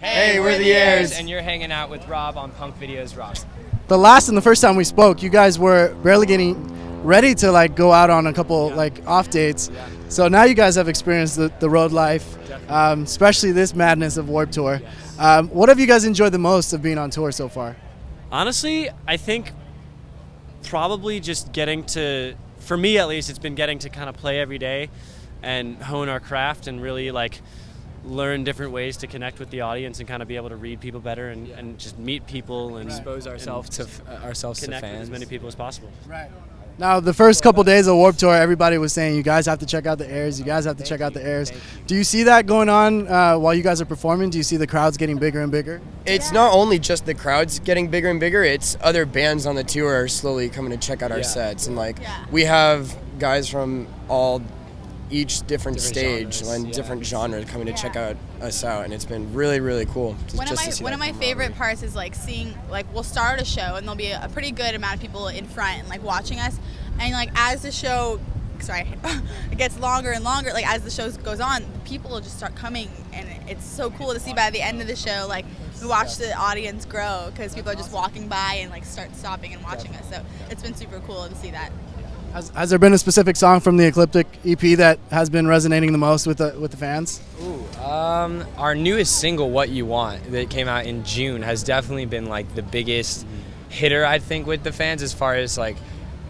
Hey, we're the Heirs. And you're hanging out with Rob on Punkvideosrock. The last and the first time we spoke, you guys were barely getting ready to like go out on a couple like off dates. So now you guys have experienced the road life, especially this madness of Warped Tour. What have you guys enjoyed the most of being on tour so far? Honestly, I think probably just getting to, for me at least, it's been getting to kind of play every day and hone our craft and really like learn different ways to connect with the audience and kind of be able to read people better and just meet people and Expose ourselves to ourselves to connect with fans. as many people as possible. Right. Now, the first couple days of Warped Tour, everybody was saying, you guys have to check out the Heirs, you guys have to check out the Heirs. Do you see that going on while you guys are performing? Do you see the crowds getting bigger and bigger? It's not only just the crowds getting bigger and bigger, it's other bands on the tour are slowly coming to check out our sets. And like, we have guys from each different stage and different genres coming to check out us out, and it's been really, really cool. One of my favorite parts is like seeing, like, we'll start a show and there'll be a pretty good amount of people in front and like watching us, and like as the show it gets longer and longer, like as the show goes on, people will just start coming, and it's so cool to see by the end of the show, like, we watch the audience grow because people are just walking by and like start stopping and watching us. So it's been super cool to see that. Has there been a specific song from the Ecliptic EP that has been resonating the most with the fans? Our newest single, "What You Want," that came out in June, has definitely been like the biggest hitter, I think, with the fans as far as like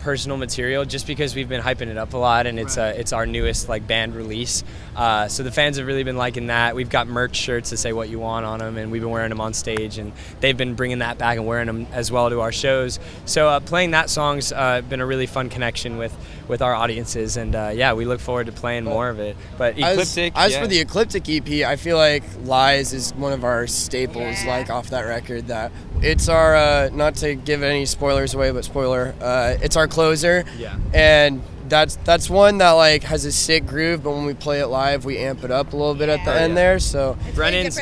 personal material, just because we've been hyping it up a lot, and it's our newest like band release. So the fans have really been liking that. We've got merch shirts that say "What You Want" on them, and we've been wearing them on stage, and they've been bringing that back and wearing them as well to our shows. So playing that song's been a really fun connection with our audiences, and we look forward to playing more of it. But Ecliptic, as for the Ecliptic EP, I feel like "Lies" is one of our staples, like off that record. That it's our not to give any spoilers away, but spoiler, it's our closer. And that's one that like has a sick groove, but when we play it live, we amp it up a little bit at the end there. So it's Brennan's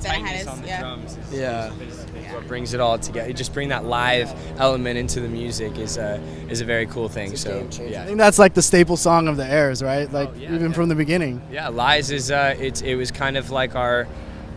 tightness on the drums is what brings it all together. You just bring that live element into the music is a very cool thing. So I think that's like the staple song of the Heirs, right? Like even from the beginning. Yeah, "Lies" is it was kind of like our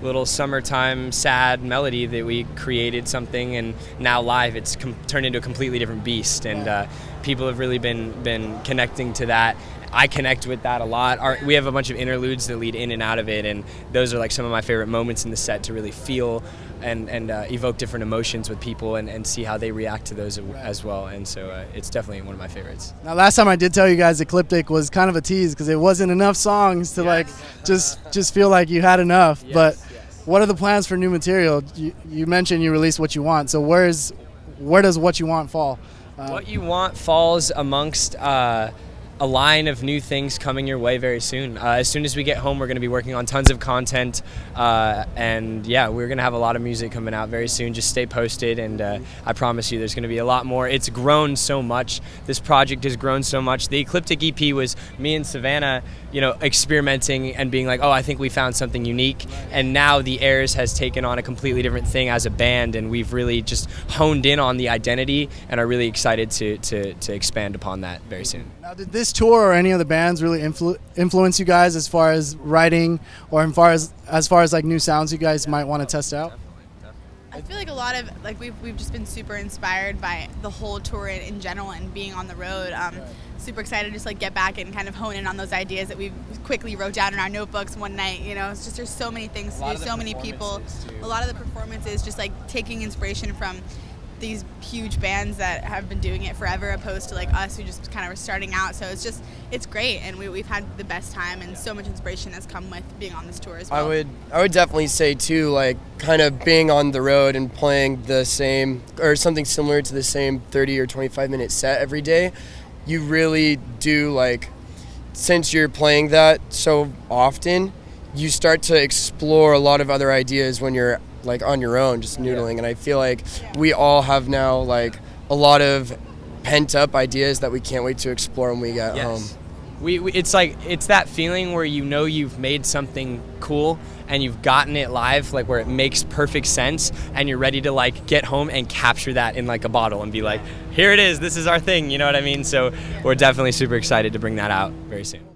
little summertime sad melody that we created something, and now live it's turned into a completely different beast, and people have really been connecting to that. I connect with that a lot. We have a bunch of interludes that lead in and out of it, and those are like some of my favorite moments in the set to really feel and evoke different emotions with people and see how they react to those as well. And so it's definitely one of my favorites. Now, last time I did tell you guys Ecliptic was kind of a tease because it wasn't enough songs to like just feel like you had enough. But what are the plans for new material? You mentioned you released "What You Want," so where does "What You Want" fall? "What You Want" falls amongst a line of new things coming your way very soon. As soon as we get home, we're going to be working on tons of content, and we're going to have a lot of music coming out very soon. Just stay posted, and I promise you there's going to be a lot more. It's grown so much. This project has grown so much. The Ecliptic EP was me and Savannah, experimenting and being like, oh, I think we found something unique, and now the Heirs has taken on a completely different thing as a band, and we've really just honed in on the identity and are really excited to expand upon that very soon. Now, did this tour or any other bands really influence you guys as far as writing, or as far as like new sounds you guys might want to test out? I feel like a lot of we've just been super inspired by the whole tour in general and being on the road. Super excited to just like get back and kind of hone in on those ideas that we quickly wrote down in our notebooks one night. It's just there's so many things to do, so many people. A lot of the performances just like taking inspiration from these huge bands that have been doing it forever, opposed to like us who just kind of are starting out. So it's great, and we've had the best time, and so much inspiration has come with being on this tour as well. I would definitely say too, like kind of being on the road and playing the same or something similar to the same 30 or 25-minute set every day. You really do, like, since you're playing that so often, you start to explore a lot of other ideas when you're like on your own, just noodling. And I feel like we all have now like a lot of pent up ideas that we can't wait to explore when we get home. It's that feeling where you've made something cool and you've gotten it live, like where it makes perfect sense, and you're ready to like get home and capture that in like a bottle and be like, here it is, this is our thing, you know what I mean? So we're definitely super excited to bring that out very soon.